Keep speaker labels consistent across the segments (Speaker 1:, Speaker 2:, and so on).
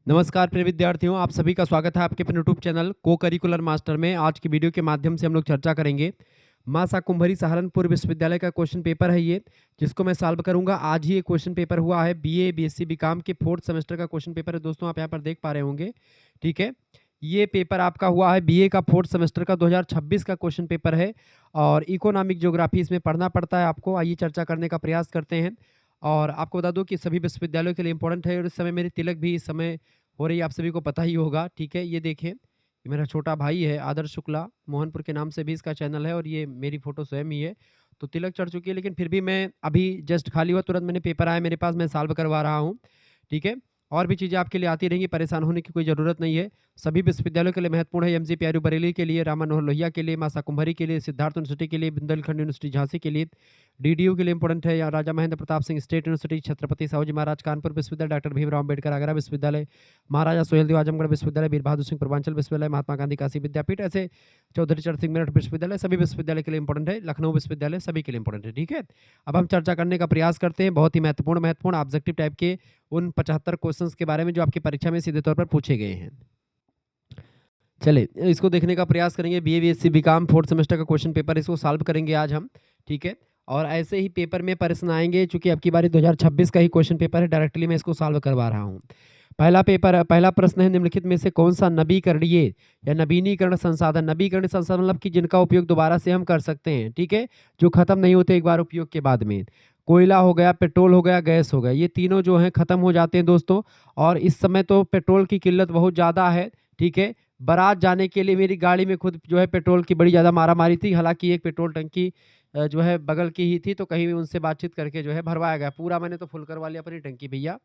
Speaker 1: नमस्कार प्रिय विद्यार्थियों, आप सभी का स्वागत है आपके अपने यूट्यूब चैनल को करिकुलर मास्टर में। आज की वीडियो के माध्यम से हम लोग चर्चा करेंगे मां शाकुंभरी सहारनपुर विश्वविद्यालय का क्वेश्चन पेपर है ये, जिसको मैं सॉल्व करूंगा। आज ही ये क्वेश्चन पेपर हुआ है बीए बीएससी बीकॉम के 4th सेमेस्टर का क्वेश्चन पेपर है दोस्तों, आप यहाँ पर देख पा रहे होंगे। ठीक है, ये पेपर आपका हुआ है बीए का 4th सेमेस्टर का 2026 का क्वेश्चन पेपर है और इकोनॉमिक ज्योग्राफी इसमें पढ़ना पड़ता है आपको। आइए चर्चा करने का प्रयास करते हैं। और आपको बता दूं कि सभी विश्वविद्यालयों के लिए इंपॉर्टेंट है और इस समय मेरी तिलक भी इस समय हो रही है, आप सभी को पता ही होगा। ठीक है, ये देखें, ये मेरा छोटा भाई है आदर्श शुक्ला, मोहनपुर के नाम से भी इसका चैनल है और ये मेरी फ़ोटो स्वयं ही है। तो तिलक चढ़ चुकी है, लेकिन फिर भी मैं अभी जस्ट खाली हुआ, तुरंत मैंने पेपर आया मेरे पास, मैं सॉल्व करवा रहा हूँ। ठीक है, और भी चीज़ें आपके लिए आती रहेंगी, परेशान होने की कोई ज़रूरत नहीं है। सभी विश्वविद्यालयों के लिए महत्वपूर्ण है, एमजी पीआरयू बरेली के लिए, रामा मनोहर लोहिया के लिए, मां शाकुंभरी के लिए, सिद्धार्थ यूनिवर्सिटी के लिए, बुंदेलखंड यूनिवर्सिटी झांसी के लिए, डीडीयू के लिए इंपॉर्टेंट है, या राजा महेंद्र प्रताप सिंह स्टेट यूनिवर्सिटी, छत्रपति साहू जी महाराज कानपुर विश्वविद्यालय, डॉक्टर भीमराव अम्बेडकर आगरा विश्वविद्यालय, महाराजा सोहेलदेव आजमगढ़ विश्वविद्यालय, वीर बहादुर सिंह पूर्वांचल विश्वविद्यालय, महात्मा गांधी काशी विद्यापीठ, ऐसे चौधरी चरण सिंह मेरठ विश्वविद्यालय, सभी विश्वविद्यालय के लिए इंपॉर्टेंट है, लखनऊ विश्वविद्यालय सभी के लिए इंपॉर्टेंट है। ठीक है, अब हम चर्चा करने का प्रयास करते हैं बहुत ही महत्वपूर्ण ऑब्जेक्टिव टाइप के उन 75 क्वेश्चंस के बारे में जो आपकी परीक्षा में सीधे तौर पर पूछे गए हैं। चलिए इसको देखने का प्रयास करेंगे। BA BSc BCom 4th semester का क्वेश्चन पेपर, इसको सॉल्व करेंगे आज हम। ठीक है, और ऐसे ही पेपर में प्रश्न आएंगे, चूंकि अब की बारी 2026 का ही क्वेश्चन पेपर है, डायरेक्टली मैं इसको सॉल्व करवा रहा हूँ। पहला प्रश्न है, निम्नलिखित में से कौन सा नवीकरणीय या नवीनीकरण संसाधन, नवीकरण संसाधन मतलब कि जिनका उपयोग दोबारा से हम कर सकते हैं, ठीक है, जो खत्म नहीं होते एक बार उपयोग के बाद में। कोयला हो गया, पेट्रोल हो गया, गैस हो गया, ये तीनों जो हैं खत्म हो जाते हैं दोस्तों। और इस समय तो पेट्रोल की किल्लत बहुत ज़्यादा है। ठीक है, बारात जाने के लिए मेरी गाड़ी में खुद जो है पेट्रोल की बड़ी ज़्यादा मारामारी थी। हालांकि एक पेट्रोल टंकी जो है बगल की ही थी, तो कहीं भी उनसे बातचीत करके जो है भरवाया गया। पूरा मैंने तो फुल करवा लिया अपनी टंकी भैया।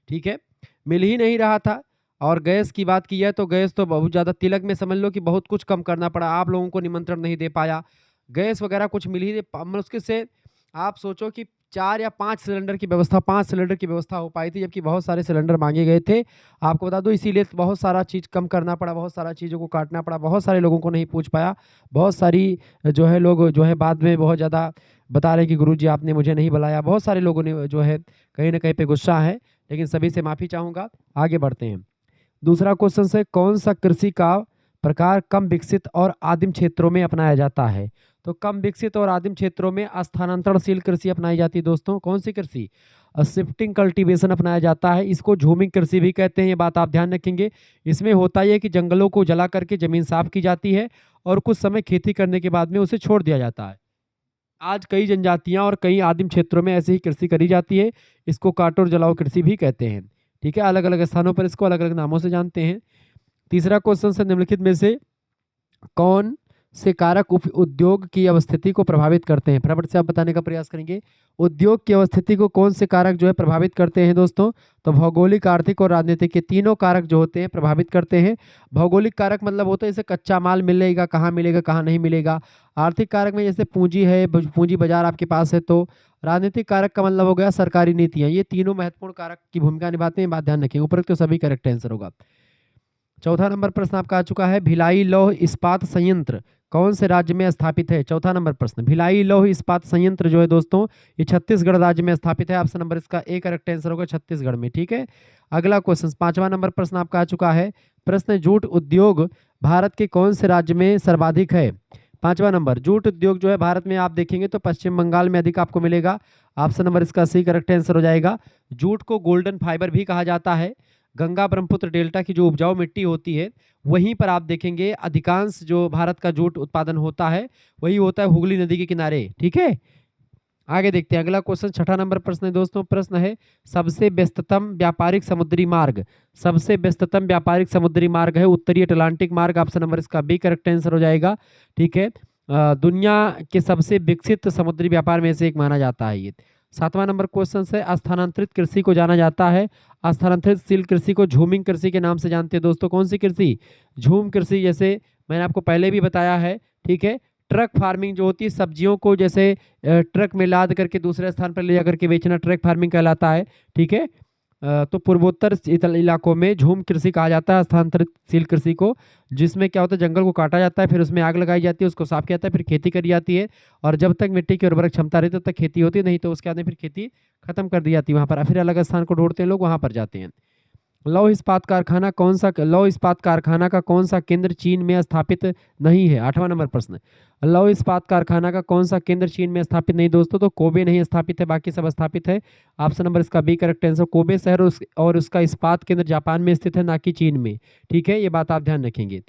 Speaker 1: ठीक है, मिल ही नहीं रहा था। और गैस की बात की है तो गैस तो बहुत ज़्यादा, तिलक में समझ लो कि बहुत कुछ कम करना पड़ा, आप लोगों को निमंत्रण नहीं दे पाया, गैस वगैरह कुछ मिल ही नहीं, मुश्किल से आप सोचो कि 4 या 5 सिलेंडर की व्यवस्था, 5 सिलेंडर की व्यवस्था हो पाई थी, जबकि बहुत सारे सिलेंडर मांगे गए थे। आपको बता दूं, इसीलिए बहुत सारा चीज़ कम करना पड़ा, बहुत सारा चीज़ों को काटना पड़ा, बहुत सारे लोगों को नहीं पूछ पाया। बहुत सारी जो है लोग जो है बाद में बहुत ज़्यादा बता रहे हैं कि गुरुजी आपने मुझे नहीं बुलाया। बहुत सारे लोगों ने जो है कहीं ना कहीं पे गुस्सा है, लेकिन सभी से माफ़ी चाहूँगा। आगे बढ़ते हैं। दूसरा क्वेश्चन है, कौन सा कृषि का प्रकार कम विकसित और आदिम क्षेत्रों में अपनाया जाता है? तो कम विकसित और आदिम क्षेत्रों में स्थानांतरणशील कृषि अपनाई जाती है दोस्तों। कौन सी कृषि? शिफ्टिंग कल्टीवेशन अपनाया जाता है। इसको झूमिंग कृषि भी कहते हैं, ये बात आप ध्यान रखेंगे। इसमें होता यह है कि जंगलों को जला करके जमीन साफ की जाती है और कुछ समय खेती करने के बाद में उसे छोड़ दिया जाता है। आज कई जनजातियां और कई आदिम क्षेत्रों में ऐसी ही कृषि करी जाती है। इसको काटो और जलाओ कृषि भी कहते हैं। ठीक है, अलग अलग स्थानों पर इसको अलग अलग नामों से जानते हैं। तीसरा क्वेश्चन है, निम्नलिखित में से कौन से कारक उद्योग की अवस्थिति को प्रभावित करते हैं? फटाफट से आप बताने का प्रयास करेंगे। उद्योग की अवस्थिति को कौन से कारक जो है प्रभावित करते हैं दोस्तों? तो भौगोलिक, आर्थिक और राजनीतिक, के तीनों कारक जो होते हैं प्रभावित करते हैं। भौगोलिक कारक मतलब होता है जैसे कच्चा माल मिलेगा कहाँ मिलेगा, कहाँ नहीं मिलेगा। आर्थिक कारक में जैसे पूंजी है, पूंजी बाजार आपके पास है। तो राजनीतिक कारक का मतलब हो गया सरकारी नीतियाँ। ये तीनों महत्वपूर्ण कारक की भूमिका निभाते हैं, बात ध्यान रखेंगे। उपरोक्त तो सभी करेक्ट आंसर होगा। चौथा नंबर प्रश्न आपका आ चुका है, भिलाई लौह इस्पात संयंत्र कौन से राज्य में स्थापित है? चौथा नंबर प्रश्न, भिलाई लौह इस्पात संयंत्र जो है दोस्तों, ये छत्तीसगढ़ राज्य में स्थापित है। ऑप्शन नंबर इसका ए करेक्ट आंसर होगा, छत्तीसगढ़ में। ठीक है, अगला क्वेश्चन, पांचवा नंबर प्रश्न आपका आ चुका है। प्रश्न, जूट उद्योग भारत के कौन से राज्य में सर्वाधिक है? पांचवा नंबर, जूट उद्योग जो है भारत में आप देखेंगे तो पश्चिम बंगाल में अधिक आपको मिलेगा। ऑप्शन नंबर इसका सी करेक्ट आंसर हो जाएगा। जूट को गोल्डन फाइबर भी कहा जाता है। गंगा ब्रह्मपुत्र डेल्टा की जो उपजाऊ मिट्टी होती है, वहीं पर आप देखेंगे अधिकांश जो भारत का जूट उत्पादन होता है वही होता है हुगली नदी के किनारे। ठीक है, आगे देखते हैं अगला क्वेश्चन, छठा नंबर प्रश्न है दोस्तों। प्रश्न है, सबसे व्यस्ततम व्यापारिक समुद्री मार्ग, सबसे व्यस्ततम व्यापारिक समुद्री मार्ग है उत्तरी अटलांटिक मार्ग। ऑप्शन नंबर इसका बी करेक्ट आंसर हो जाएगा। ठीक है, दुनिया के सबसे विकसित समुद्री व्यापार में से एक माना जाता है ये। सातवां नंबर क्वेश्चन है, स्थानांतरित कृषि को जाना जाता है, स्थानांतरितशील कृषि को झूमिंग कृषि के नाम से जानते हैं दोस्तों। कौन सी कृषि? झूम कृषि। जैसे मैंने आपको पहले भी बताया है। ठीक है, ट्रक फार्मिंग जो होती है, सब्जियों को जैसे ट्रक में लाद करके दूसरे स्थान पर ले जाकर के बेचना, ट्रक फार्मिंग कहलाता है। ठीक है, तो पूर्वोत्तर इलाकों में झूम कृषि कहा जाता है स्थानांतरितशील कृषि को, जिसमें क्या होता है, जंगल को काटा जाता है, फिर उसमें आग लगाई जाती है, उसको साफ किया जाता है, फिर खेती करी जाती है, और जब तक मिट्टी की उर्वरक क्षमता रहती है तब तक खेती होती है, नहीं तो उसके बाद में फिर खेती खत्म कर दी जाती है वहाँ पर, फिर अलग स्थान को ढूंढते हैं लोग, वहाँ पर जाते हैं। लौह इस्पात कारखाना का कौन सा केंद्र चीन में स्थापित नहीं है? 8वां नंबर प्रश्न। लौह इस्पात कारखाना का कौन सा केंद्र चीन में स्थापित नहीं दोस्तों? तो कोबे नहीं स्थापित है, बाकी सब स्थापित है। ऑप्शन नंबर इसका बी करेक्ट आंसर। कोबे शहर और उसका इस्पात केंद्र जापान में स्थित है, ना कि चीन में। ठीक है, ये बात आप ध्यान रखेंगे।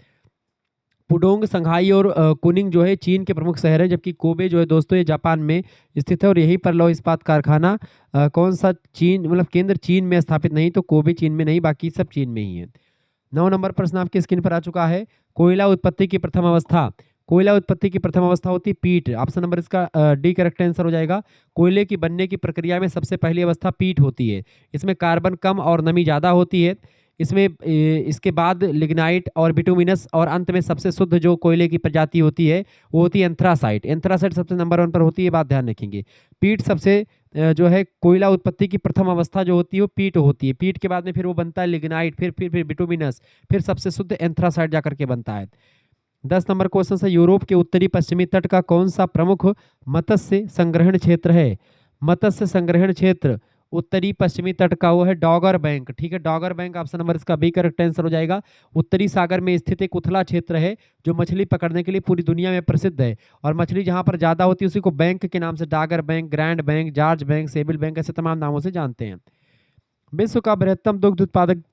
Speaker 1: पुडोंग, संघाई और कुनिंग जो है चीन के प्रमुख शहर हैं, जबकि कोबे जो है दोस्तों ये जापान में स्थित है। और यहीं पर लौह इस्पात कारखाना कौन सा चीन मतलब केंद्र चीन में स्थापित नहीं, तो कोबे चीन में नहीं, बाकी सब चीन में ही है। 9 नंबर प्रश्न आपकी स्क्रीन पर आ चुका है। कोयला उत्पत्ति की प्रथम अवस्था। कोयला उत्पत्ति की प्रथम अवस्था होती है पीट। ऑप्शन नंबर इसका डी करेक्ट आंसर हो जाएगा। कोयले की बनने की प्रक्रिया में सबसे पहली अवस्था पीट होती है। इसमें कार्बन कम और नमी ज़्यादा होती है। इसमें इसके बाद लिग्नाइट और बिटुमिनस, और अंत में सबसे शुद्ध जो कोयले की प्रजाति होती है वो होती है एंथ्रासाइट। एंथ्रासाइट सबसे नंबर 1 पर होती है, बात ध्यान रखेंगे। पीट सबसे जो है कोयला उत्पत्ति की प्रथम अवस्था जो होती है वो पीट होती है। पीट के बाद में फिर वो बनता है लिग्नाइट, फिर बिटुमिनस, फिर सबसे शुद्ध एंथ्रासाइट जाकर के बनता है। 10 नंबर क्वेश्चन है, यूरोप के उत्तरी पश्चिमी तट का कौन सा प्रमुख मत्स्य संग्रहण क्षेत्र है? मत्स्य संग्रहण क्षेत्र उत्तरी पश्चिमी तट का वो है डॉगर बैंक। ठीक है, डॉगर बैंक ऑप्शन नंबर इसका बी करेक्ट आंसर हो जाएगा। उत्तरी सागर में स्थित एक उथला क्षेत्र है जो मछली पकड़ने के लिए पूरी दुनिया में प्रसिद्ध है। और मछली जहां पर ज्यादा होती है उसी को बैंक के नाम से Dogger bank, Grand bank, George bank, Sable bank ऐसे तमाम नामों से जानते हैं। विश्व का बृहत्तम दुग्ध उत्पादक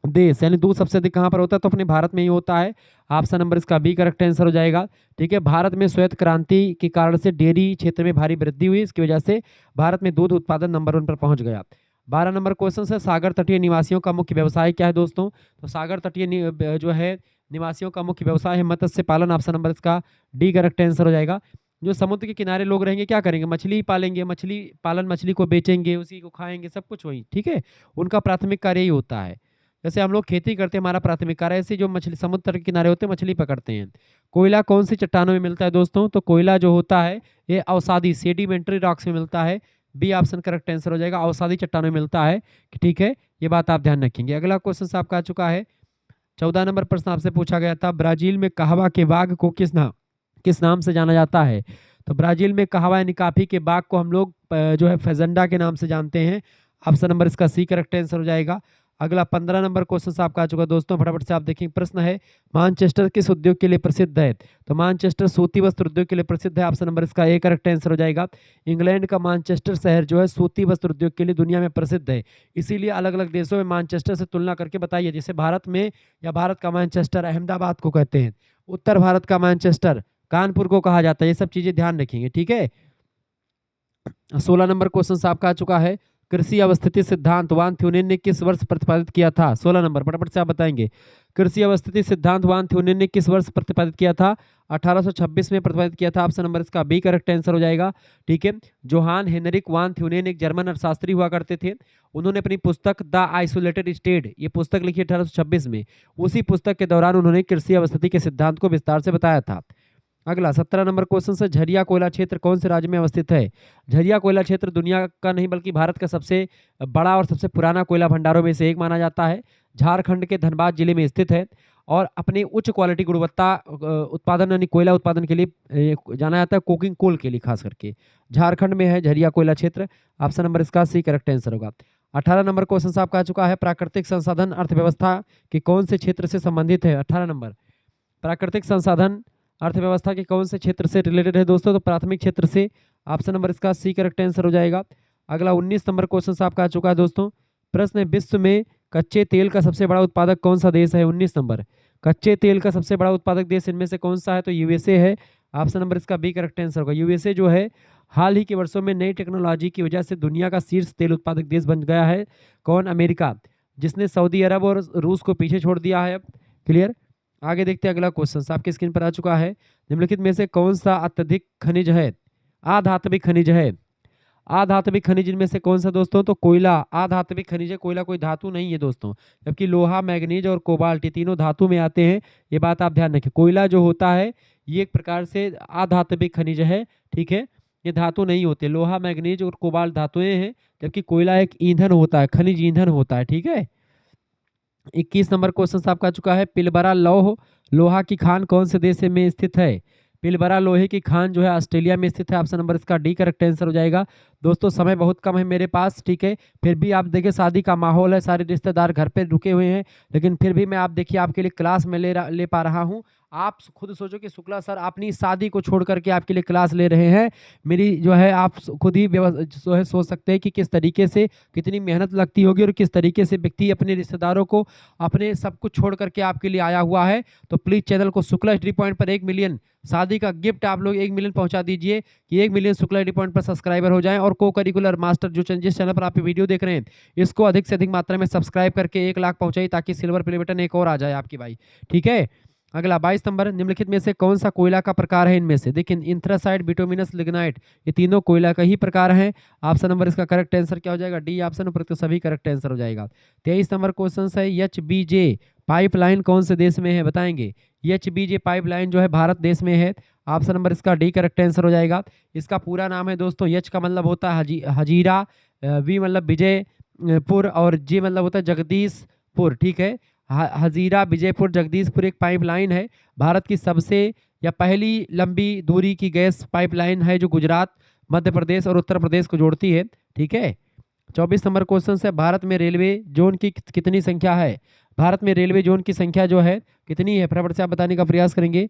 Speaker 1: देश यानी दूध सबसे अधिक कहाँ पर होता है? तो अपने भारत में ही होता है। ऑप्शन नंबर इसका बी करेक्ट आंसर हो जाएगा। ठीक है, भारत में श्वेत क्रांति के कारण से डेयरी क्षेत्र में भारी वृद्धि हुई, इसकी वजह से भारत में दूध उत्पादन नंबर 1 पर पहुंच गया। 12 नंबर क्वेश्चन है, सागर तटीय निवासियों का मुख्य व्यवसाय क्या है दोस्तों? तो सागर तटीय जो है निवासियों का मुख्य व्यवसाय है मत्स्य पालन। ऑप्शन नंबर इसका डी करेक्ट आंसर हो जाएगा। जो समुद्र के किनारे लोग रहेंगे क्या करेंगे? मछली ही पालेंगे, मछली पालन, मछली को बेचेंगे, उसी को खाएंगे, सब कुछ वही। ठीक है, उनका प्राथमिक कार्य ही होता है। जैसे हम लोग खेती करते हैं, हमारा प्राथमिक कार्य, ऐसे जो मछली समुद्र तट के किनारे होते हैं मछली पकड़ते हैं। कोयला कौन सी चट्टानों में मिलता है दोस्तों? तो कोयला जो होता है ये अवसादी सेडिमेंट्री रॉक्स में मिलता है। बी ऑप्शन करेक्ट आंसर हो जाएगा, अवसादी चट्टानों में मिलता है। ठीक है, ये बात आप ध्यान रखेंगे। अगला क्वेश्चन आपका आ चुका है। 14 नंबर प्रश्न आपसे पूछा गया था, ब्राजील में कहवा के बाग को किस नाम से जाना जाता है? तो ब्राजील में कहवा यानी कॉफी के बाग को हम लोग जो है फेजेंडा के नाम से जानते हैं। ऑप्शन नंबर इसका सी करेक्ट आंसर हो जाएगा। अगला 15 नंबर क्वेश्चन आपका आ चुका दोस्तों, फटाफट से आप देखेंगे। प्रश्न है, मानचेस्टर किस उद्योग के लिए प्रसिद्ध है? तो मानचेस्टर सूती वस्त्र उद्योग के लिए प्रसिद्ध है। ऑप्शन नंबर इसका ए करेक्ट आंसर हो जाएगा। इंग्लैंड का मानचेस्टर शहर जो है सूती वस्त्र उद्योग के लिए दुनिया में प्रसिद्ध है। इसीलिए अलग अलग देशों में मानचेस्टर से तुलना करके बताइए। जैसे भारत में या भारत का मानचेस्टर अहमदाबाद को कहते हैं, उत्तर भारत का मानचेस्टर कानपुर को कहा जाता है। ये सब चीजें ध्यान रखेंगे। ठीक है, 16 नंबर क्वेश्चन आपका आ चुका है। कृषि अवस्थिति सिद्धांत वान थ्योनेन ने किस वर्ष प्रतिपादित किया था? 16 नंबर फटाफट से आप बताएंगे। कृषि अवस्थिति सिद्धांत वान थ्योनेन ने किस वर्ष प्रतिपादित किया था? 1826 में प्रतिपादित किया था। ऑप्शन नंबर इसका बी करेक्ट आंसर हो जाएगा। ठीक है, जोहान हेनरिक वान थ्योनेन एक जर्मन अर्थशास्त्री हुआ करते थे। उन्होंने अपनी पुस्तक द आइसोलेटेड स्टेट ये पुस्तक लिखी 1826 में। उसी पुस्तक के दौरान उन्होंने कृषि अवस्थिति के सिद्धांत को विस्तार से बताया था। अगला 17 नंबर क्वेश्चन से, झरिया कोयला क्षेत्र कौन से राज्य में अवस्थित है? झरिया कोयला क्षेत्र दुनिया का नहीं बल्कि भारत का सबसे बड़ा और सबसे पुराना कोयला भंडारों में से एक माना जाता है। झारखंड के धनबाद जिले में स्थित है और अपनी उच्च क्वालिटी गुणवत्ता उत्पादन यानी कोयला उत्पादन के लिए जाना जाता है, कोकिंग कोल के लिए खास करके। झारखंड में है झरिया कोयला क्षेत्र। ऑप्शन नंबर इसका सी करेक्ट आंसर होगा। 18 नंबर क्वेश्चन आपका आ चुका है, प्राकृतिक संसाधन अर्थव्यवस्था के कौन से क्षेत्र से संबंधित है? 18 नंबर, प्राकृतिक संसाधन अर्थव्यवस्था के कौन से क्षेत्र से रिलेटेड है दोस्तों? तो प्राथमिक क्षेत्र से। ऑप्शन नंबर इसका सी करेक्ट आंसर हो जाएगा। अगला 19 नंबर क्वेश्चन आपका आ चुका है दोस्तों। प्रश्न है, विश्व में कच्चे तेल का सबसे बड़ा उत्पादक कौन सा देश है? 19 नंबर, कच्चे तेल का सबसे बड़ा उत्पादक देश इनमें से कौन सा है? तो यूएसए है। ऑप्शन नंबर इसका बी करेक्ट आंसर होगा। यूएसए जो है हाल ही के वर्षों में नई टेक्नोलॉजी की वजह से दुनिया का शीर्ष तेल उत्पादक देश बन गया है। कौन? अमेरिका, जिसने सऊदी अरब और रूस को पीछे छोड़ दिया है। क्लियर, आगे देखते हैं अगला क्वेश्चन आपके स्क्रीन पर आ चुका है। निम्नलिखित में से कौन सा अत्यधिक खनिज है? आधात्विक खनिज है। आधात्विक खनिज इनमें से कौन सा दोस्तों? तो कोयला आधात्विक खनिज है। कोयला कोई धातु नहीं है दोस्तों, जबकि लोहा, मैग्नीज और कोबाल्ट ये तीनों धातु में आते हैं। ये बात आप ध्यान रखें। कोयला जो होता है ये एक प्रकार से आधात्विक खनिज है। ठीक है, ये धातु नहीं होते। लोहा, मैग्नीज और कोबाल्ट धातुएं हैं, जबकि कोयला एक ईंधन होता है, खनिज ईंधन होता है। ठीक है, 21 नंबर क्वेश्चन आपका चुका है। पिलबरा लोहा की खान कौन से देश में स्थित है? पिलबरा लोहे की खान जो है ऑस्ट्रेलिया में स्थित है। ऑप्शन नंबर इसका डी करेक्ट आंसर हो जाएगा। दोस्तों समय बहुत कम है मेरे पास, ठीक है। फिर भी आप देखिए शादी का माहौल है, सारे रिश्तेदार घर पे रुके हुए हैं, लेकिन फिर भी मैं आप देखिए आपके लिए क्लास में ले पा रहा हूँ। आप खुद सोचो कि शुक्ला सर अपनी शादी को छोड़ करके आपके लिए क्लास ले रहे हैं। मेरी जो है आप खुद ही जो है सोच सकते हैं कि किस तरीके से कितनी मेहनत लगती होगी और किस तरीके से व्यक्ति अपने रिश्तेदारों को अपने सब कुछ छोड़ करके आपके लिए आया हुआ है। तो प्लीज़ चैनल को शुक्ला स्टडी पॉइंट पर 1 मिलियन शादी का गिफ्ट आप लोग 1 मिलियन पहुंचा दीजिए कि 1 मिलियन शुक्ला स्टडी पॉइंट पर सब्सक्राइबर हो जाएं और को करिकुलर मास्टर जिस चैनल पर आप ये वीडियो देख रहे हैं इसको अधिक से अधिक मात्रा में सब्सक्राइब करके 1 लाख पहुंचाइए ताकि सिल्वर प्ले बटन एक और आ जाए आपकी भाई, ठीक है। अगला 22 नंबर, निम्नलिखित में से कौन सा कोयला का प्रकार है इनमें से? देखिए इंथ्रासाइट, बिटुमिनस, लिग्नाइट, ये तीनों कोयला का ही प्रकार है। ऑप्शन नंबर इसका करेक्ट आंसर क्या हो जाएगा? डी ऑप्शन, उपरोक्त सभी करेक्ट आंसर हो जाएगा। 23 नंबर क्वेश्चन है, एचबीजे पाइपलाइन कौन से देश में है बताएंगे? एचबीजे पाइपलाइन जो है भारत देश में है। ऑप्शन नंबर इसका डी करेक्ट आंसर हो जाएगा। इसका पूरा नाम है दोस्तों, एच का मतलब होता है हजीरा, वी मतलब विजयपुर और जे मतलब होता है जगदीशपुर, ठीक है। हजीरा विजयपुर जगदीशपुर एक पाइपलाइन है, भारत की सबसे या पहली लंबी दूरी की गैस पाइपलाइन है जो गुजरात, मध्य प्रदेश और उत्तर प्रदेश को जोड़ती है, ठीक है। 24 नंबर क्वेश्चन है, भारत में रेलवे जोन की कितनी संख्या है? भारत में रेलवे जोन की संख्या जो है कितनी है? फटाफट से आप बताने का प्रयास करेंगे।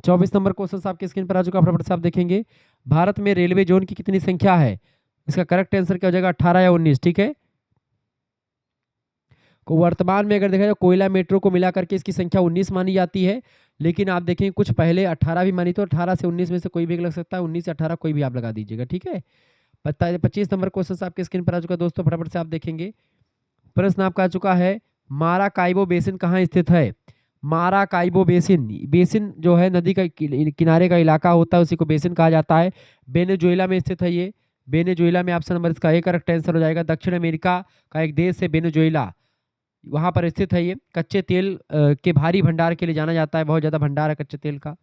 Speaker 1: 24 नंबर क्वेश्चन आपके स्क्रीन पर आ चुका, फटाफट से आप देखेंगे। भारत में रेलवे जोन की कितनी संख्या है? इसका करेक्ट आंसर क्या हो जाएगा? 18 या 19, ठीक है। को वर्तमान में अगर देखा जाए कोयला मेट्रो को मिला करके इसकी संख्या 19 मानी जाती है, लेकिन आप देखें कुछ पहले 18 भी मानी, तो 18 से 19 में से कोई भी लग सकता है, 19 से 18 कोई भी आप लगा दीजिएगा, ठीक है। 25 नंबर क्वेश्चन आपके स्क्रीन पर आ चुका दोस्तों, फटाफट से आप देखेंगे। प्रश्न आपका आ चुका है, माराकाइबो बेसिन कहाँ स्थित है? माराकाइबो बेसिन, बेसिन जो है नदी का किनारे का इलाका होता है, उसी को बेसिन कहा जाता है। वेनेजुएला में स्थित है ये, वेनेजुएला में। ऑप्शन नंबर इसका ए करेक्ट आंसर हो जाएगा। दक्षिण अमेरिका का एक देश है वेनेजुएला, वहाँ पर स्थित है ये। कच्चे तेल के भारी भंडार के लिए जाना जाता है, बहुत ज़्यादा भंडार है कच्चे तेल का।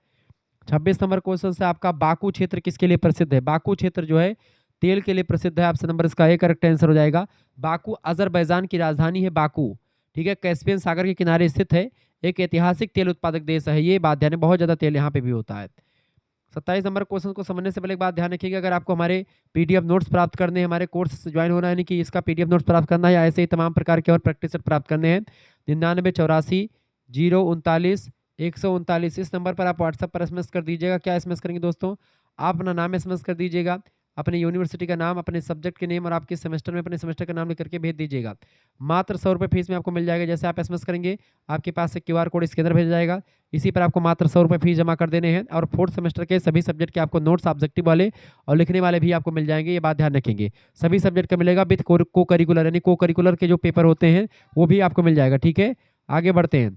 Speaker 1: 26 नंबर क्वेश्चन से आपका, बाकू क्षेत्र किसके लिए प्रसिद्ध है? बाकू क्षेत्र जो है तेल के लिए प्रसिद्ध है। ऑप्शन नंबर इसका ए करेक्ट आंसर हो जाएगा। बाकू अजरबैजान की राजधानी है बाकू, ठीक है। कैस्पियन सागर के किनारे स्थित है, एक ऐतिहासिक तेल उत्पादक देश है ये, बात ध्यान है, बहुत ज़्यादा तेल यहाँ पे भी होता है। 27 नंबर क्वेश्चन को समझने से पहले एक बात ध्यान रखिएगा, अगर आपको हमारे पीडीएफ नोट्स प्राप्त करने हैं, हमारे कोर्स से ज्वाइन होना है, यानी कि इसका पीडीएफ नोट्स प्राप्त करना है, या ऐसे ही तमाम प्रकार के और प्रैक्टिस सेट प्राप्त करने हैं, 9984 039 139 इस नंबर पर आप व्हाट्सएप पर एसएमएस कर दीजिएगा। क्या एसएमएस करेंगे दोस्तों? आप अपना नाम एसएमएस कर दीजिएगा, अपने यूनिवर्सिटी का नाम, अपने सब्जेक्ट के नेम और आपके सेमेस्टर में अपने सेमेस्टर का नाम लिख करके भेज दीजिएगा। मात्र 100 रुपये फीस में आपको मिल जाएगा। जैसे आप एसएमएस करेंगे आपके पास से क्यूआर कोड स्कैनर भेजा जाएगा, इसी पर आपको मात्र 100 रुपये फीस जमा कर देने हैं और 4th सेमेस्टर के सभी सब्जेक्ट के आपको नोट्स ऑब्जेक्टिव वाले और लिखने वाले भी आपको मिल जाएंगे, ये बात ध्यान रखेंगे। सभी सब्जेक्ट का मिलेगा विथ को करिकुलर, यानी को करिकुलर के जो पेपर होते हैं वो भी आपको मिल जाएगा, ठीक है। आगे बढ़ते हैं।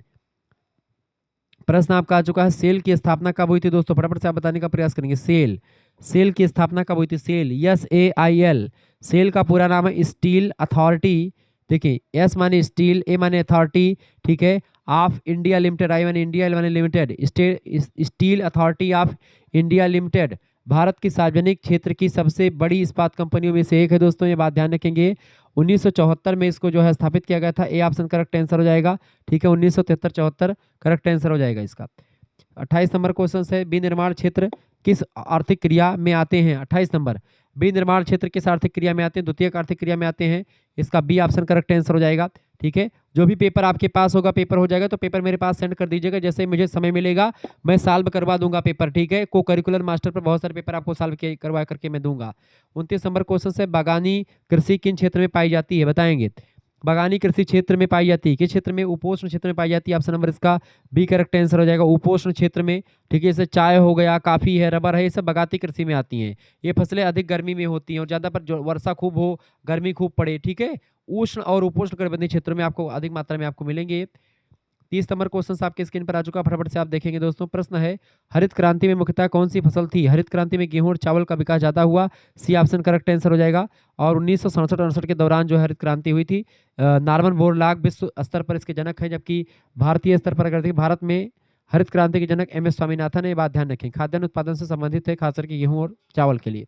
Speaker 1: प्रश्न आपका आ चुका है, सेल की स्थापना कब हुई थी दोस्तों? फटाफट से आप बताने का प्रयास करेंगे। सेल की स्थापना कब हुई थी? सेल, SAIL, सेल का पूरा नाम है स्टील अथॉरिटी। देखिए एस माने स्टील, ए माने अथॉरिटी, ठीक है, ऑफ इंडिया लिमिटेड, आई माने इंडिया, एल माने limited, steel authority of India limited Bharat की सार्वजनिक क्षेत्र की सबसे बड़ी इस्पात कंपनियों में से एक है दोस्तों, ये बात ध्यान रखेंगे। 1974 में इसको जो है स्थापित किया गया था, ए ऑप्शन करेक्ट आंसर हो जाएगा, ठीक है। 1973-74 करेक्ट आंसर हो जाएगा इसका। 28 नंबर क्वेश्चन है, विनिर्माण क्षेत्र किस आर्थिक क्रिया में आते हैं? 28 नंबर, विनिर्माण क्षेत्र किस आर्थिक क्रिया में आते हैं? द्वितीयक आर्थिक क्रिया में आते हैं, इसका बी ऑप्शन करेक्ट आंसर हो जाएगा, ठीक है। जो भी पेपर आपके पास होगा, पेपर हो जाएगा तो पेपर मेरे पास सेंड कर दीजिएगा, जैसे मुझे समय मिलेगा मैं सॉल्व करवा दूंगा पेपर, ठीक है। को करिकुलर मास्टर पर बहुत सारे पेपर आपको सॉल्व करवा करके मैं दूंगा। 29 नंबर क्वेश्चन है, बागानी कृषि किन क्षेत्र में पाई जाती है? बताएंगे। बागानी कृषि क्षेत्र में पाई जाती है, किस क्षेत्र में? उपोष्ण क्षेत्र में पाई जाती है। ऑप्शन नंबर इसका बी करेक्ट आंसर हो जाएगा, उपोष्ण क्षेत्र में, ठीक है। जैसे चाय हो गया, काफ़ी है, रबर है, ये सब बागाती कृषि में आती हैं। ये फसलें अधिक गर्मी में होती हैं और ज़्यादा पर जो वर्षा खूब हो, गर्मी खूब पड़े, ठीक है। उष्ण और उपोष्ण कटिबंधीय क्षेत्रों में आपको अधिक मात्रा में आपको मिलेंगे। 30 नंबर क्वेश्चन आपके स्क्रीन पर आ चुका, फटाफट से आप देखेंगे दोस्तों। प्रश्न है, हरित क्रांति में मुख्यतः कौन सी फसल थी? हरित क्रांति में गेहूं और चावल का विकास ज़्यादा हुआ, सी ऑप्शन करेक्ट आंसर हो जाएगा। और 1967-68 के दौरान जो हरित क्रांति हुई थी। नॉर्मन बोरलॉग विश्व स्तर पर इसके जनक हैं, जबकि भारतीय स्तर पर अगर भारत में हरित क्रांति के जनक MS स्वामीनाथन है, ये बात ध्यान रखें। खाद्यान्न उत्पादन से संबंधित है, खासकर के गेहूँ और चावल के लिए।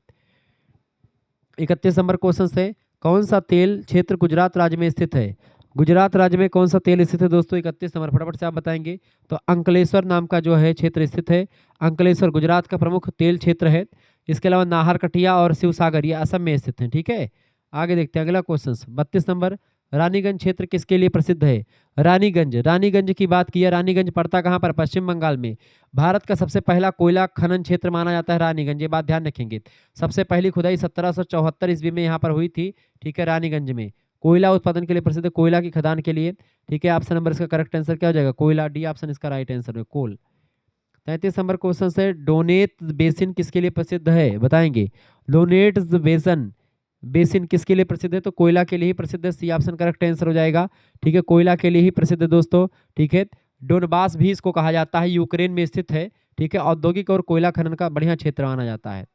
Speaker 1: 31 नंबर क्वेश्चन है, कौन सा तेल क्षेत्र गुजरात राज्य में स्थित है? गुजरात राज्य में कौन सा तेल स्थित है दोस्तों? 31 नंबर, फटाफट से आप बताएंगे। तो अंकलेश्वर नाम का जो है क्षेत्र स्थित है। अंकलेश्वर गुजरात का प्रमुख तेल क्षेत्र है। इसके अलावा नाहरकटिया और शिवसागर ये असम में स्थित हैं। ठीक है, आगे देखते हैं अगला क्वेश्चन 32 नंबर। रानीगंज क्षेत्र किसके लिए प्रसिद्ध है? रानीगंज, रानीगंज की बात की है। रानीगंज पड़ता कहाँ पर? पश्चिम बंगाल में। भारत का सबसे पहला कोयला खनन क्षेत्र माना जाता है रानीगंज, ये बात ध्यान रखेंगे। सबसे पहली खुदाई 1774 ईस्वी में यहाँ पर हुई थी। ठीक है, रानीगंज में। कोयला उत्पादन के लिए प्रसिद्ध है, कोयला की खदान के लिए। ठीक है, ऑप्शन नंबर इसका करेक्ट आंसर क्या हो जाएगा? कोयला, डी ऑप्शन इसका राइट आंसर है, कोल। 33 नंबर क्वेश्चन से डोनेट बेसिन किसके लिए प्रसिद्ध है? बताएंगे। डोनेट बेसिन, बेसिन किसके लिए प्रसिद्ध है? तो कोयला के लिए ही प्रसिद्ध है, सी ऑप्शन करेक्ट आंसर हो जाएगा। ठीक है, कोयला के लिए ही प्रसिद्ध है दोस्तों। ठीक है, डोनबास भी इसको कहा जाता है, यूक्रेन में स्थित है। ठीक है, औद्योगिक और कोयला खनन का बढ़िया क्षेत्र माना जाता है।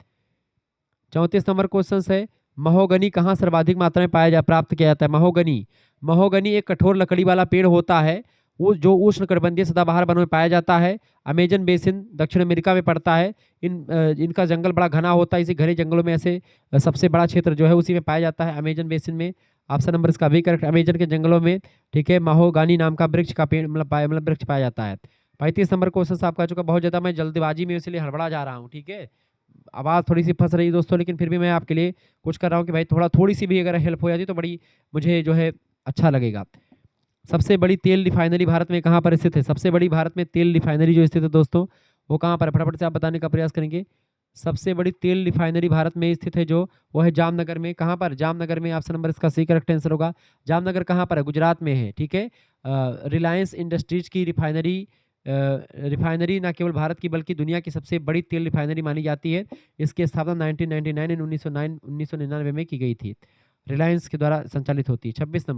Speaker 1: 34 नंबर क्वेश्चन है महोगनी कहाँ सर्वाधिक मात्रा में प्राप्त किया जाता है? महोगनी, महोगनी एक कठोर लकड़ी वाला पेड़ होता है, वो जो उष्णकटिबंधीय सदाबहार वनों में पाया जाता है। अमेजन बेसिन दक्षिण अमेरिका में पड़ता है। इनका जंगल बड़ा घना होता है, इसी घने जंगलों में ऐसे सबसे बड़ा क्षेत्र जो है उसी में पाया जाता है, अमेजन बेसिन में। ऑप्शन नंबर इसका भी करेक्ट, अमेजन के जंगलों में। ठीक है, महोगनी नाम का वृक्ष का पेड़ मतलब वृक्ष पाया जाता है। 35 नंबर क्वेश्चन आपका चुका, बहुत ज़्यादा मैं जल्दबाजी में इसलिए हड़बड़ा जा रहा हूँ। ठीक है, आवाज़ थोड़ी सी फंस रही है दोस्तों, लेकिन फिर भी मैं आपके लिए कुछ कर रहा हूँ कि भाई थोड़ी सी भी अगर हेल्प हो जाती तो बड़ी मुझे जो है अच्छा लगेगा। सबसे बड़ी तेल रिफाइनरी भारत में कहाँ पर स्थित है? सबसे बड़ी भारत में तेल रिफाइनरी जो स्थित है दोस्तों, वो कहाँ पर है? फटाफट से आप बताने का प्रयास करेंगे। सबसे बड़ी तेल रिफाइनरी भारत में स्थित है जो, वो है जामनगर में। कहाँ पर? जामनगर में, ऑप्शन नंबर इसका सही करेक्ट आंसर होगा। जामनगर कहाँ पर है? गुजरात में है। ठीक है, रिलायंस इंडस्ट्रीज की रिफाइनरी, रिफाइनरी न केवल भारत की बल्कि दुनिया की सबसे बड़ी तेल रिफाइनरी मानी जाती है। इसकी स्थापना 1999 इन 1999 में की गई थी। रिलायंस के द्वारा संचालित होती है। 36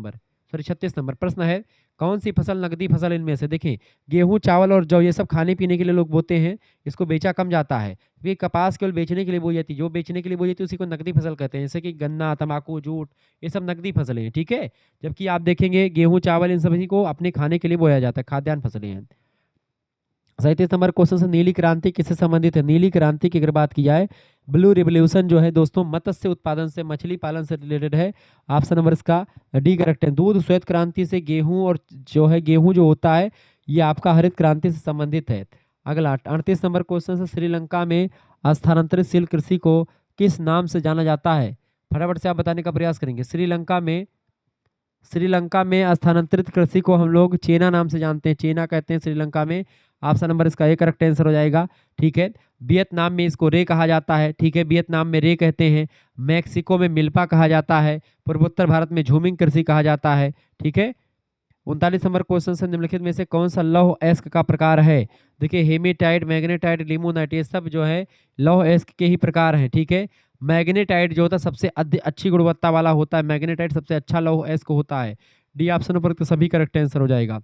Speaker 1: नंबर प्रश्न है कौन सी फसल नकदी फसल इनमें से? देखें, गेहूं, चावल और जौ ये सब खाने पीने के लिए लोग बोते हैं, इसको बेचा कम जाता है। ये कपास केवल बेचने के लिए बोई जाती है, जो बेचने के लिए बोई जाती है उसी को नकदी फसल कहते हैं, जैसे कि गन्ना, तंबाकू, जूट, ये सब नकदी फसलें हैं। ठीक है, जबकि आप देखेंगे गेहूं, चावल इन सभी को अपने खाने के लिए बोया जाता है, खाद्यान्न फसलें हैं। 37 नंबर क्वेश्चन से नीली क्रांति किससे संबंधित है? नीली क्रांति की अगर बात की जाए, ब्लू रिवोल्यूशन जो है दोस्तों मत्स्य उत्पादन से, मछली पालन से रिलेटेड है। ऑप्शन नंबर इसका डी करेक्ट है। दूध श्वेत क्रांति से, गेहूं और जो है गेहूं जो होता है ये आपका हरित क्रांति से संबंधित है। अगला 38 नंबर क्वेश्चन से श्रीलंका में स्थानांतरित शील कृषि को किस नाम से जाना जाता है? फटाफट से आप बताने का प्रयास करेंगे। श्रीलंका में स्थानांतरित कृषि को हम लोग चेना नाम से जानते हैं, चेना कहते हैं श्रीलंका में। ऑप्शन नंबर इसका ए करेक्ट आंसर हो जाएगा। ठीक है, वियतनाम में इसको रे कहा जाता है। ठीक है, वियतनाम में रे कहते हैं। मैक्सिको में मिल्पा कहा जाता है। पूर्वोत्तर भारत में झूमिंग कृषि कहा जाता है। ठीक है, 39 नंबर क्वेश्चन से निम्नलिखित में से कौन सा लौह अयस्क का प्रकार है? देखिए, हेमेटाइट, मैग्नेटाइट, लिमोनाइट ये सब जो है लौह अयस्क के ही प्रकार हैं। ठीक है, मैग्नेटाइट जो होता है सबसे अच्छी गुणवत्ता वाला होता है, मैग्नेटाइट सबसे अच्छा लौह अयस्क होता है। डी ऑप्शन पर तो सभी करेक्ट आंसर हो जाएगा।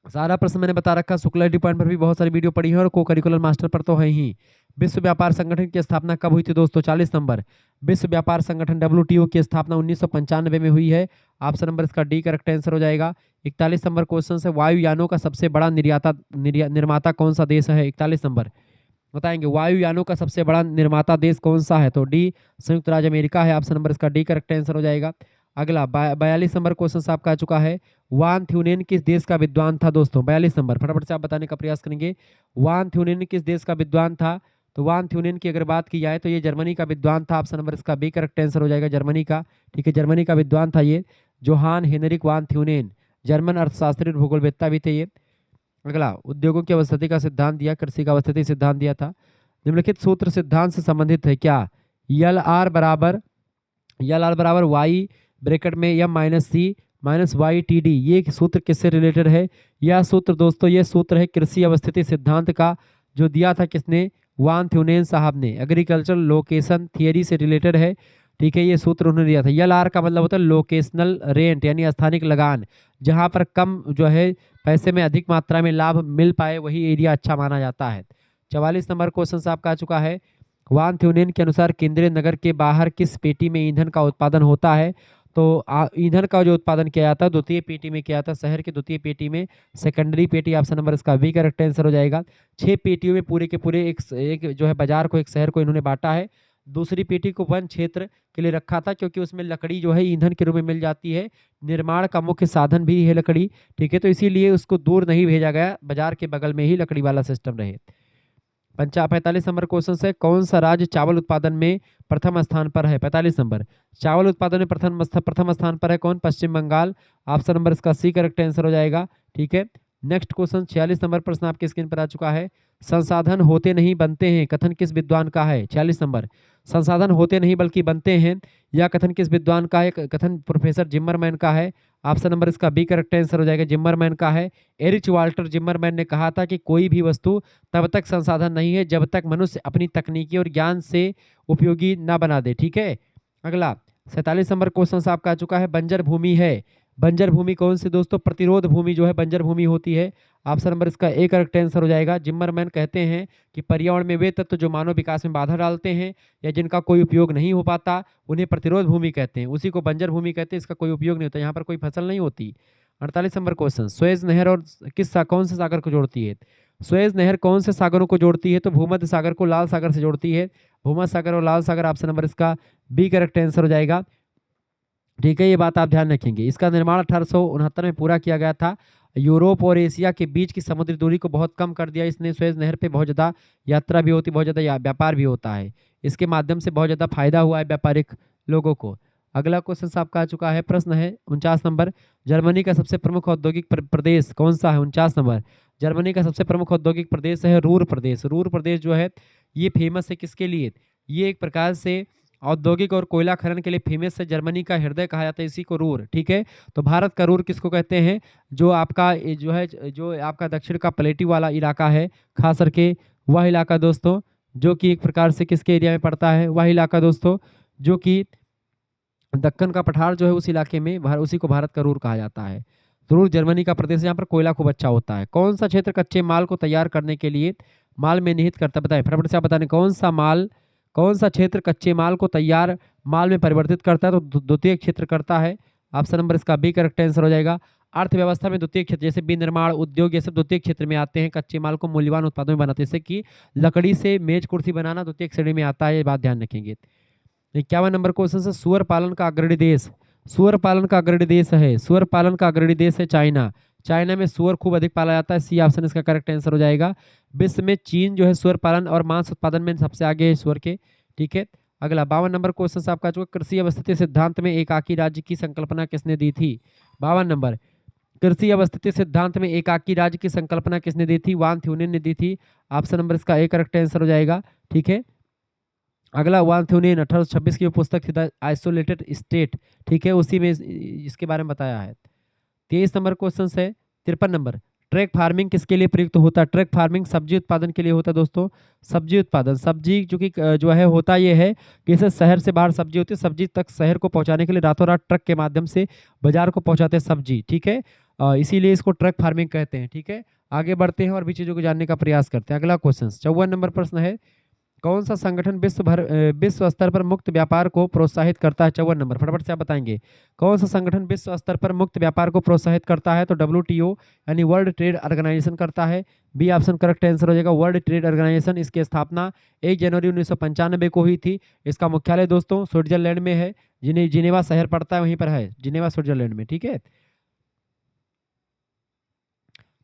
Speaker 1: सारा प्रश्न मैंने बता रखा, शुक्ला डी पॉइंट पर भी बहुत सारी वीडियो पड़ी है और को करिकुलर मास्टर पर तो है ही। विश्व व्यापार संगठन की स्थापना कब हुई थी दोस्तों? 40 नंबर। विश्व व्यापार संगठन WTO की स्थापना 1995 में हुई है। ऑप्शन नंबर इसका डी करेक्ट आंसर हो जाएगा। 41 नंबर क्वेश्चन से वायुयानों का सबसे बड़ा निर्माता कौन सा देश है? 41 नंबर बताएंगे, वायुयानों का सबसे बड़ा निर्माता देश कौन सा है? तो डी संयुक्त राज्य अमेरिका है। ऑप्शन नंबर इसका डी करेक्ट आंसर हो जाएगा। अगला 42 नंबर क्वेश्चन आपका आ चुका है, वान थ्यूनेन किस देश का विद्वान था दोस्तों? 42 नंबर फटाफट से आप बताने का प्रयास करेंगे। वान थ्यूनेन किस देश का विद्वान था? तो वान थ्यूनेन की अगर बात की जाए तो ये जर्मनी का विद्वान था। ऑप्शन नंबर इसका बी करेक्ट आंसर हो जाएगा, जर्मनी का। ठीक है, जर्मनी का विद्वान था ये, जोहान हेनरिक वान थ्यूनेन। जर्मन अर्थशास्त्री और भूगोलवेत्ता भी थे ये। अगला, उद्योगों की अवस्थिति का सिद्धांत दिया, कृषि का अवस्थिति सिद्धांत दिया था। निम्नलिखित सूत्र सिद्धांत से संबंधित है क्या? एल आर बराबर वाई ब्रैकेट में एम माइनस सी माइनस वाई टी डी, ये सूत्र किससे रिलेटेड है? यह सूत्र दोस्तों, ये सूत्र है कृषि अवस्थिति सिद्धांत का, जो दिया था किसने? वान थ्यूनेन साहब ने। एग्रीकल्चरल लोकेशन थियरी से रिलेटेड है। ठीक है, ये सूत्र उन्होंने दिया था। एल का मतलब होता है लोकेशनल रेंट, यानी स्थानिक लगान, जहाँ पर कम जो है पैसे में अधिक मात्रा में लाभ मिल पाए वही एरिया अच्छा माना जाता है। 44 नंबर क्वेश्चन आपका आ चुका है, वान थ्यूनेन के अनुसार केंद्रीय नगर के बाहर किस पेटी में ईंधन का उत्पादन होता है? तो ईंधन का जो उत्पादन किया जाता है द्वितीय पेटी में किया जाता है, शहर की द्वितीय पेटी में, सेकेंडरी पेटी। ऑप्शन नंबर इसका भी करेक्ट आंसर हो जाएगा। 6 पेटियों में पूरे के पूरे एक जो है बाजार को, एक शहर को इन्होंने बांटा है। दूसरी पेटी को वन क्षेत्र के लिए रखा था, क्योंकि उसमें लकड़ी जो है ईंधन के रूप में मिल जाती है, निर्माण का मुख्य साधन भी है लकड़ी, ठीक है। तो इसीलिए उसको दूर नहीं भेजा गया, बाजार के बगल में ही लकड़ी वाला सिस्टम रहे। 45 नंबर क्वेश्चन है, कौन सा राज्य चावल उत्पादन में प्रथम स्थान पर है? 45 नंबर, चावल उत्पादन में प्रथम स्थान पर है कौन? पश्चिम बंगाल। ऑप्शन नंबर इसका सी करेक्ट आंसर हो जाएगा, ठीक है। नेक्स्ट क्वेश्चन 46 नंबर प्रश्न आपके स्क्रीन पर आ चुका है, संसाधन होते नहीं बनते हैं कथन किस विद्वान का है? 46 नंबर, संसाधन होते नहीं बल्कि बनते हैं, यह कथन किस विद्वान का है? कथन प्रोफेसर जिम्मरमैन का है। ऑप्शन नंबर इसका बी करेक्ट आंसर हो जाएगा, जिम्मरमैन का है। एरिच वाल्टर जिम्मरमैन ने कहा था कि कोई भी वस्तु तब तक संसाधन नहीं है जब तक मनुष्य अपनी तकनीकी और ज्ञान से उपयोगी ना बना दे, ठीक है। अगला 47 नंबर क्वेश्चन आपका आ चुका है, बंजर भूमि है, बंजर भूमि कौन सी दोस्तों? प्रतिरोध भूमि जो है बंजर भूमि होती है। ऑप्शन नंबर इसका ए करेक्ट आंसर हो जाएगा। जिम्मरमैन कहते हैं कि पर्यावरण में वे तत्व जो मानव विकास में बाधा डालते हैं या जिनका कोई उपयोग नहीं हो पाता उन्हें प्रतिरोध भूमि कहते हैं, उसी को बंजर भूमि कहते हैं, इसका कोई उपयोग नहीं होता, यहाँ पर कोई फसल नहीं होती। 48 नंबर क्वेश्चन, सुएज नहर और कौन से सागर को जोड़ती है? सुएज नहर कौन से सागरों को जोड़ती है? तो भूमध्य सागर को लाल सागर से जोड़ती है, भूमध्य सागर और लाल सागर। ऑप्शन नंबर इसका बी करेक्ट आंसर हो जाएगा, ठीक है। ये बात आप ध्यान रखेंगे। इसका निर्माण 1869 में पूरा किया गया था। यूरोप और एशिया के बीच की समुद्री दूरी को बहुत कम कर दिया इसने। सुएज नहर पे बहुत ज़्यादा यात्रा भी होती, बहुत ज़्यादा व्यापार भी होता है, इसके माध्यम से बहुत ज़्यादा फायदा हुआ है व्यापारिक लोगों को। अगला क्वेश्चन आपका आ चुका है, प्रश्न है 49 नंबर, जर्मनी का सबसे प्रमुख औद्योगिक प्रदेश कौन सा है? 49 नंबर, जर्मनी का सबसे प्रमुख औद्योगिक प्रदेश है रूर प्रदेश। रूर प्रदेश जो है ये फेमस है किसके लिए? ये एक प्रकार से औद्योगिक और कोयला खनन के लिए फेमस है, जर्मनी का हृदय कहा जाता है इसी को रूर, ठीक है। तो भारत का रूर किसको कहते हैं? जो आपका जो है जो आपका दक्षिण का प्लेटी वाला इलाका है खास करके वह इलाका दोस्तों, जो कि एक प्रकार से किसके एरिया में पड़ता है? वह इलाका दोस्तों जो कि दक्कन का पठार जो है उस इलाके में, उसी को भारत का रूर कहा जाता है। रूर जर्मनी का प्रदेश है, यहाँ पर कोयला खूब अच्छा होता है। कौन सा क्षेत्र कच्चे माल को तैयार करने के लिए माल में निहित करता है? बताएं फटाफट से आप बताने, कौन सा क्षेत्र कच्चे माल को तैयार माल में परिवर्तित करता है? तो द्वितीय क्षेत्र करता है। ऑप्शन नंबर इसका बी करेक्ट आंसर हो जाएगा। अर्थव्यवस्था में द्वितीय क्षेत्र जैसे विनिर्माण उद्योग ये सब द्वितीय क्षेत्र में आते हैं, कच्चे माल को मूल्यवान उत्पादों में बनाते हैं, जैसे कि लकड़ी से मेज कुर्सी बनाना द्वितीय श्रेणी में आता है, ये बात ध्यान रखेंगे। 51 नंबर क्वेश्चन से, सुअर पालन का अग्रणी देश, सुअर पालन का अग्रणी देश है, सुअर पालन का अग्रणी देश है चाइना। चाइना में सुअर खूब अधिक पाला जाता है, सी ऑप्शन इसका करेक्ट आंसर हो जाएगा। विश्व में चीन जो है सुअर पालन और मांस उत्पादन में सबसे आगे है सुअर के, ठीक है। अगला 52 नंबर क्वेश्चन आपका चुका, कृषि अवस्थिति सिद्धांत में एकाकी राज्य की संकल्पना किसने दी थी? 52 नंबर, कृषि अवस्थिति सिद्धांत में एकाकी राज्य की संकल्पना किसने दी थी? वान थ्यूनेन ने दी थी। ऑप्शन नंबर इसका ए करेक्ट आंसर हो जाएगा, ठीक है। अगला वान थ्यूनेन 1826 की पुस्तक थी द आइसोलेटेड स्टेट, ठीक है, उसी में इसके बारे में बताया है। 23 नंबर क्वेश्चन है, 53 नंबर, ट्रैक फार्मिंग किसके लिए प्रयुक्त होता है? ट्रैक फार्मिंग सब्जी उत्पादन के लिए होता है दोस्तों, सब्जी उत्पादन। सब्जी चूंकि जो है होता ये है कि इसे शहर से बाहर सब्जी होती है, सब्जी तक शहर को पहुंचाने के लिए रातों रात ट्रक के माध्यम से बाजार को पहुंचाते हैं सब्जी, ठीक है। इसीलिए इसको ट्रक फार्मिंग कहते हैं, ठीक है। आगे बढ़ते हैं और भी चीज़ों को जानने का प्रयास करते हैं। अगला क्वेश्चन 54 नंबर प्रश्न है, कौन सा संगठन विश्व स्तर पर मुक्त व्यापार को प्रोत्साहित करता है? 54 नंबर, फटाफट से आप बताएंगे कौन सा संगठन विश्व स्तर पर मुक्त व्यापार को प्रोत्साहित करता है? तो WTO यानी वर्ल्ड ट्रेड ऑर्गेनाइजेशन करता है, बी ऑप्शन करेक्ट आंसर हो जाएगा। वर्ल्ड ट्रेड ऑर्गेनाइजेशन, इसकी स्थापना 1 जनवरी 1995 को हुई थी। इसका मुख्यालय दोस्तों स्विट्जरलैंड में है, जिनेवा शहर पड़ता है वहीं पर है, जिनेवा स्विट्जरलैंड में, ठीक है।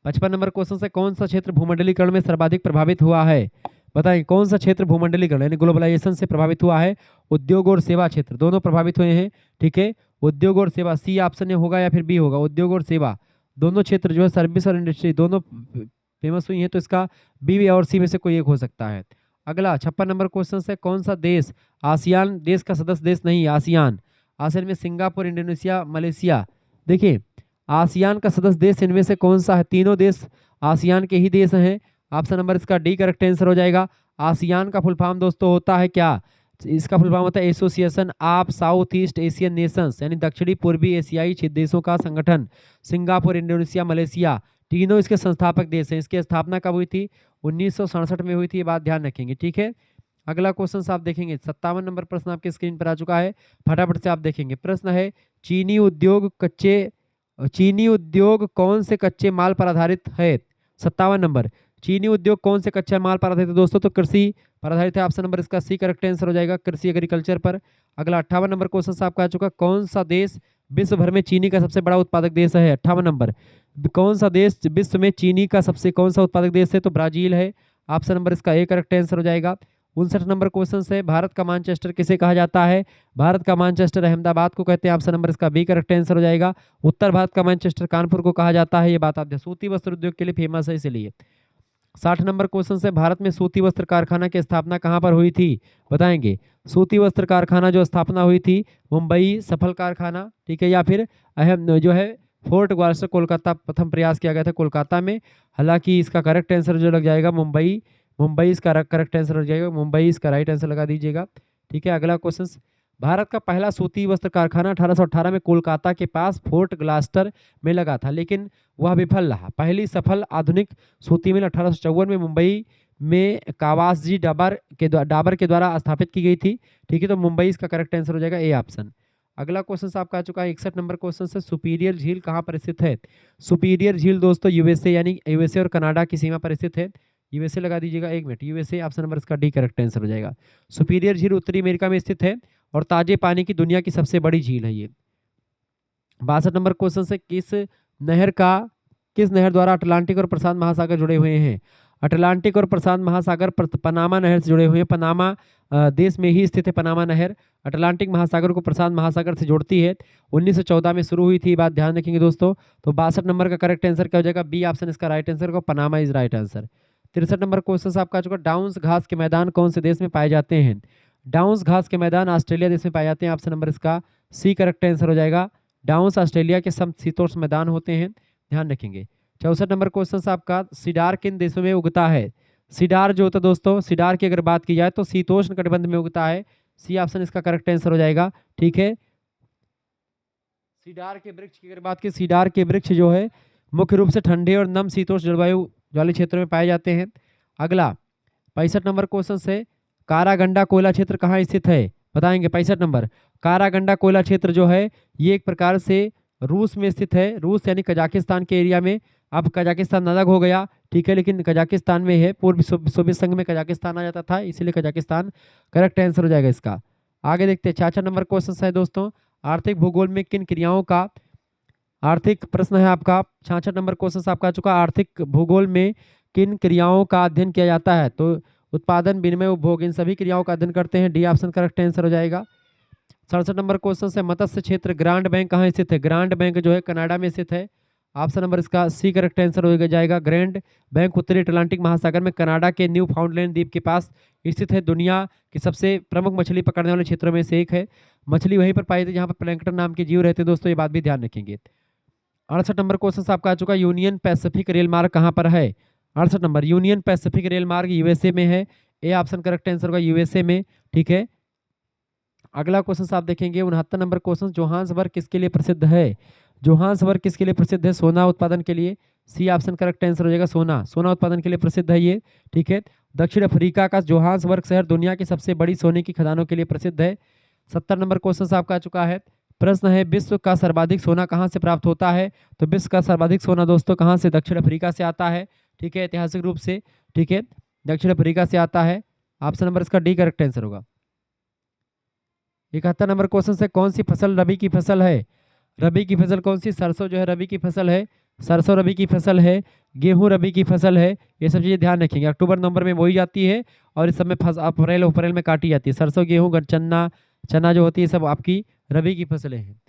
Speaker 1: 55 नंबर क्वेश्चन से, कौन सा क्षेत्र भूमंडलीकरण में सर्वाधिक प्रभावित हुआ है? बताएं कौन सा क्षेत्र भूमंडलीकरण यानी ग्लोबलाइजेशन से प्रभावित हुआ है? उद्योग और सेवा क्षेत्र दोनों प्रभावित हुए हैं, ठीक है। उद्योग और सेवा, सी ऑप्शन में होगा या फिर बी होगा? उद्योग और सेवा दोनों क्षेत्र जो है, सर्विस और इंडस्ट्री दोनों फेमस हुई हैं, तो इसका बी और सी में से कोई एक हो सकता है। अगला 56 नंबर क्वेश्चन है, कौन सा देश आसियान देश का सदस्य देश नहीं है? आसियान, आसियान में सिंगापुर, इंडोनेशिया, मलेशिया। देखिए आसियान का सदस्य देश इनमें से कौन सा है? तीनों देश आसियान के ही देश हैं। ऑप्शन नंबर इसका डी करेक्ट आंसर हो जाएगा। आसियान का फुल फॉर्म दोस्तों होता है क्या? इसका फुल फॉर्म होता है association of south east Asian Nations, यानी दक्षिणी पूर्वी एशियाई देशों का संगठन। सिंगापुर, इंडोनेशिया, मलेशिया तीनों इसके संस्थापक देश हैं। इसकी स्थापना कब हुई थी? 1967 में हुई थी, ये बात ध्यान रखेंगे, ठीक है। अगला क्वेश्चन आप देखेंगे 57 नंबर प्रश्न आपके स्क्रीन पर आ चुका है, फटाफट से आप देखेंगे। प्रश्न है, चीनी उद्योग कौन से कच्चे माल पर आधारित है? 57 नंबर, चीनी उद्योग कौन से कच्चे माल पर आधारित है दोस्तों? तो कृषि पर आधारित है। ऑप्शन नंबर इसका सी करेक्ट आंसर हो जाएगा, कृषि एग्रीकल्चर पर। अगला 58 नंबर क्वेश्चन से आपका आ चुका, कौन सा देश विश्व भर में चीनी का सबसे बड़ा उत्पादक देश है? 58 नंबर, कौन सा देश विश्व में चीनी का सबसे कौन सा उत्पादक देश है? तो ब्राजील है। ऑप्शन नंबर इसका ए करेक्ट आंसर हो जाएगा। 59 नंबर क्वेश्चन से, भारत का मैनचेस्टर किसे कहा जाता है? भारत का मैनचेस्टर अहमदाबाद को कहते हैं। ऑप्शन नंबर इसका बी करेक्ट आंसर हो जाएगा। उत्तर भारत का मैनचेस्टर कानपुर को कहा जाता है। ये बात आप, सूती वस्त्र उद्योग के लिए फेमस है इसलिए। 60 नंबर क्वेश्चन से, भारत में सूती वस्त्र कारखाना की स्थापना कहाँ पर हुई थी? बताएंगे। सूती वस्त्र कारखाना जो स्थापना हुई थी, मुंबई सफल कारखाना, ठीक है, या फिर अहम जो है फोर्ट ग्वालियर कोलकाता, प्रथम प्रयास किया गया था कोलकाता में। हालांकि इसका करेक्ट आंसर जो लग जाएगा मुंबई, मुंबई इसका करेक्ट आंसर लग जाएगा, मुंबई इसका राइट आंसर लगा दीजिएगा। ठीक है, अगला क्वेश्चन, भारत का पहला सूती वस्त्र कारखाना 1818 में कोलकाता के पास फोर्ट ग्लास्टर में लगा था, लेकिन वह विफल रहा। पहली सफल आधुनिक सूती मिल 1854 में मुंबई में कावासजी डाबर के द्वारा स्थापित की गई थी। ठीक है, तो मुंबई इसका करेक्ट आंसर हो जाएगा, ए ऑप्शन। अगला क्वेश्चन आपका आ चुका है 61 नंबर क्वेश्चन से, सुपीरियर झील कहाँ पर स्थित है? सुपीरियर झील दोस्तों यूएसए, यानी यूएसए और कनाडा की सीमा पर स्थित है। यूएसए लगा दीजिएगा, 1 मिनट, यूएसए। ऑप्शन नंबर इसका डी करेक्ट आंसर हो जाएगा। सुपीरियर झील उत्तरी अमेरिका में स्थित है और ताजे पानी की दुनिया की सबसे बड़ी झील है ये। 62 नंबर क्वेश्चन से, किस नहर द्वारा अटलांटिक और प्रशांत महासागर जुड़े हुए हैं? अटलांटिक और प्रशांत महासागर पनामा नहर से जुड़े हुए हैं। पनामा देश में ही स्थित है पनामा नहर। अटलांटिक महासागर को प्रशांत महासागर से जोड़ती है। 1914 में शुरू हुई थी, बात ध्यान रखेंगे दोस्तों। तो 62 नंबर का करेक्ट आंसर क्या हो जाएगा? बी ऑप्शन इसका राइट आंसर को, Panama is right answer. 63 number question आपका चुका, डाउन्स घास के मैदान कौन से देश में पाए जाते हैं? डाउन्स घास के मैदान ऑस्ट्रेलिया देश में पाए जाते हैं। ऑप्शन नंबर इसका सी करेक्ट आंसर हो जाएगा। डाउन्स ऑस्ट्रेलिया के समशीतोष्ण मैदान होते हैं, ध्यान रखेंगे। 64 नंबर क्वेश्चन आपका, सिडार किन देशों में उगता है? सिडार जो होता है दोस्तों, सिडार की अगर बात की जाए तो शीतोष्ण कटिबंध में उगता है। सी ऑप्शन इसका करेक्ट आंसर हो जाएगा। ठीक है, सिडार के वृक्ष की अगर बात की, सिडार के वृक्ष जो है मुख्य रूप से ठंडे और नम शीतोष्ण जलवायु वाले क्षेत्रों में पाए जाते हैं। अगला 65 नंबर क्वेश्चन से, कारागंडा कोयला क्षेत्र कहाँ स्थित है? बताएंगे। 65 नंबर, कारागंडा कोयला क्षेत्र जो है ये एक प्रकार से रूस में स्थित है। रूस यानी कजाकिस्तान के एरिया में। अब कजाकिस्तान अलग हो गया, ठीक है, लेकिन कजाकिस्तान में है। पूर्व सोवियत संघ में कजाकिस्तान आ जाता था, इसीलिए कजाकिस्तान करेक्ट आंसर हो जाएगा इसका। आगे देखते हैं 66 नंबर क्वेश्चन है दोस्तों, आर्थिक भूगोल में किन क्रियाओं का, आर्थिक प्रश्न है आपका। 66 नंबर क्वेश्चन आपका आ चुका, आर्थिक भूगोल में किन क्रियाओं का अध्ययन किया जाता है? तो उत्पादन, विनिमय, उपभोग, इन सभी क्रियाओं का अध्ययन करते हैं। डी ऑप्शन करेक्ट आंसर हो जाएगा। 67 नंबर क्वेश्चन से, मत्स्य क्षेत्र ग्रांड बैंक कहाँ स्थित है? ग्रांड बैंक जो है कनाडा में स्थित है। ऑप्शन नंबर इसका सी करेक्ट आंसर हो जाएगा। ग्रैंड बैंक उत्तरी अटलांटिक महासागर में कनाडा के न्यू फाउंडलैंड द्वीप के पास स्थित है। दुनिया की सबसे प्रमुख मछली पकड़ने वाले क्षेत्रों में से एक है। मछली वहीं पर पाई जाती है जहाँ पर प्लैंकटन नाम के जीव रहते हैं दोस्तों, ये बात भी ध्यान रखेंगे। 68 नंबर क्वेश्चन आपका आ चुका, यूनियन पैसिफिक रेल मार्ग कहाँ पर है? 68 नंबर, यूनियन पैसिफिक रेल मार्ग यूएसए में है। ए ऑप्शन करेक्ट आंसर होगा, यूएसए में। ठीक है, अगला क्वेश्चन आप देखेंगे 69 नंबर क्वेश्चन, जोहान्सबर्ग किसके लिए प्रसिद्ध है? जोहान्सबर्ग किसके लिए प्रसिद्ध है? सोना उत्पादन के लिए। सी ऑप्शन करेक्ट आंसर हो जाएगा, सोना। सोना उत्पादन के लिए प्रसिद्ध है ये। ठीक है, दक्षिण अफ्रीका का जोहान्सबर्ग शहर दुनिया की सबसे बड़ी सोने की खदानों के लिए प्रसिद्ध है। 70 नंबर क्वेश्चन आपका आ चुका है, प्रश्न है, विश्व का सर्वाधिक सोना कहाँ से प्राप्त होता है? तो विश्व का सर्वाधिक सोना दोस्तों कहाँ से? दक्षिण अफ्रीका से आता है। ठीक है, ऐतिहासिक रूप से, ठीक है, दक्षिण अफ्रीका से आता है। ऑप्शन नंबर इसका डी करेक्ट आंसर होगा। 71 नंबर क्वेश्चन से, कौन सी फसल रबी की फसल है? रबी की फसल कौन सी? सरसों जो है रबी की फसल है। सरसों रबी की फसल है। गेहूं रबी की फसल है। ये सब चीज़ें ध्यान रखेंगे। अक्टूबर नवंबर में बोई जाती है और इस समय अप्रैल अप्रैल में काटी जाती है। सरसों, गेहूं, चना, चना जो होती है सब आपकी रबी की फसलें हैं।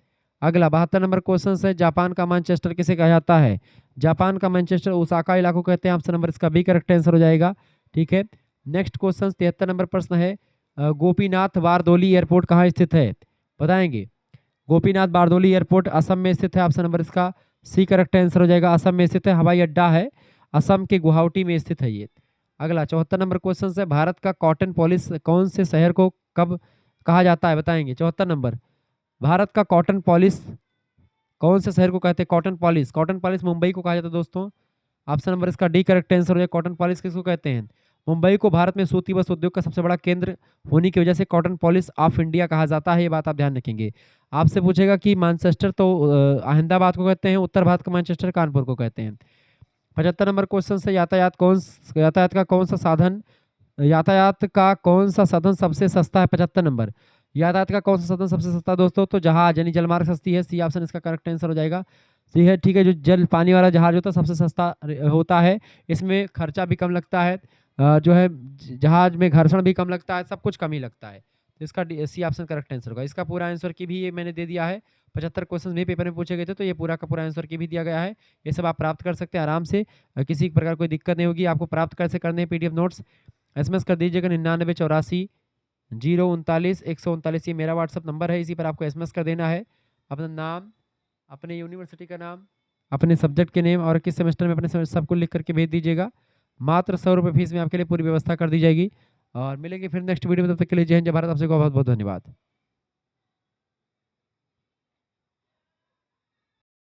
Speaker 1: अगला 72 नंबर क्वेश्चन है, जापान का मैनचेस्टर किसे कहा जाता है? जापान का मैनचेस्टर ओसाका इलाको कहते हैं। ऑप्शन नंबर इसका बी करेक्ट आंसर हो जाएगा। ठीक है, नेक्स्ट क्वेश्चन 73 नंबर प्रश्न है, गोपीनाथ बारदोली एयरपोर्ट कहाँ स्थित है? बताएंगे। गोपीनाथ बारदोली एयरपोर्ट असम में स्थित है। ऑप्शन नंबर इसका सी करेक्ट आंसर हो जाएगा। असम में स्थित है, हवाई अड्डा है, असम के गुवाहाटी में स्थित है ये। अगला 74 नंबर क्वेश्चन है, भारत का कॉटन पॉलिश कौन से शहर को कब कहा जाता है? बताएंगे। 74 नंबर, भारत का कॉटन पॉलिश कौन से शहर को कहते हैं? Cotton polish, cotton polish Mumbai को कहा जाता है दोस्तों। ऑप्शन नंबर इसका डी करेक्ट आंसर हो जाएगा। कॉटन पॉलिश किसको कहते हैं? मुंबई को भारत में सूती वस्त्र उद्योग का सबसे बड़ा केंद्र होने की वजह से कॉटन पॉलिश ऑफ इंडिया कहा जाता है। ये बात आप ध्यान रखेंगे। आपसे पूछेगा कि मैनचेस्टर तो अहमदाबाद को कहते हैं, उत्तर भारत का मैनचेस्टर कानपुर को कहते हैं। 75 नंबर क्वेश्चन से यातायात का कौन सा साधन यातायात का कौन सा साधन सबसे सस्ता है? 75 नंबर। यातायात का कौन सा साधन सबसे सस्ता है दोस्तों? तो जहाज यानी जलमार्ग सस्ती है, सी ऑप्शन इसका करेक्ट आंसर हो जाएगा। सी है, ठीक है। जो जल पानी वाला जहाज होता है सबसे सस्ता होता है, इसमें खर्चा भी कम लगता है, जो है जहाज में घर्षण भी कम लगता है, सब कुछ कम ही लगता है। तो इसका सी ऑप्शन करेक्ट आंसर होगा। इसका पूरा आंसर की भी ये मैंने दे दिया है। 75 क्वेश्चन भी पेपर में पूछे गए थे, तो ये पूरा का पूरा आंसर की भी दिया गया है। ये सब आप प्राप्त कर सकते हैं आराम से, किसी प्रकार कोई दिक्कत नहीं होगी। आपको प्राप्त कैसे करने हैं पीडीएफ नोट्स? एसएमएस कर दीजिएगा 9984 039 139, ये मेरा व्हाट्सअप नंबर है। इसी पर आपको एसएमएस कर देना है। अपना नाम, अपने यूनिवर्सिटी का नाम, अपने सब्जेक्ट के नेम और किस सेमेस्टर में अपने सबको लिख करके भेज दीजिएगा। मात्र 100 रुपये फीस में आपके लिए पूरी व्यवस्था कर दी जाएगी। और मिलेंगे फिर नेक्स्ट वीडियो में, तब तक के लिए जय हिंद जय भारत। आपसे बहुत बहुत धन्यवाद।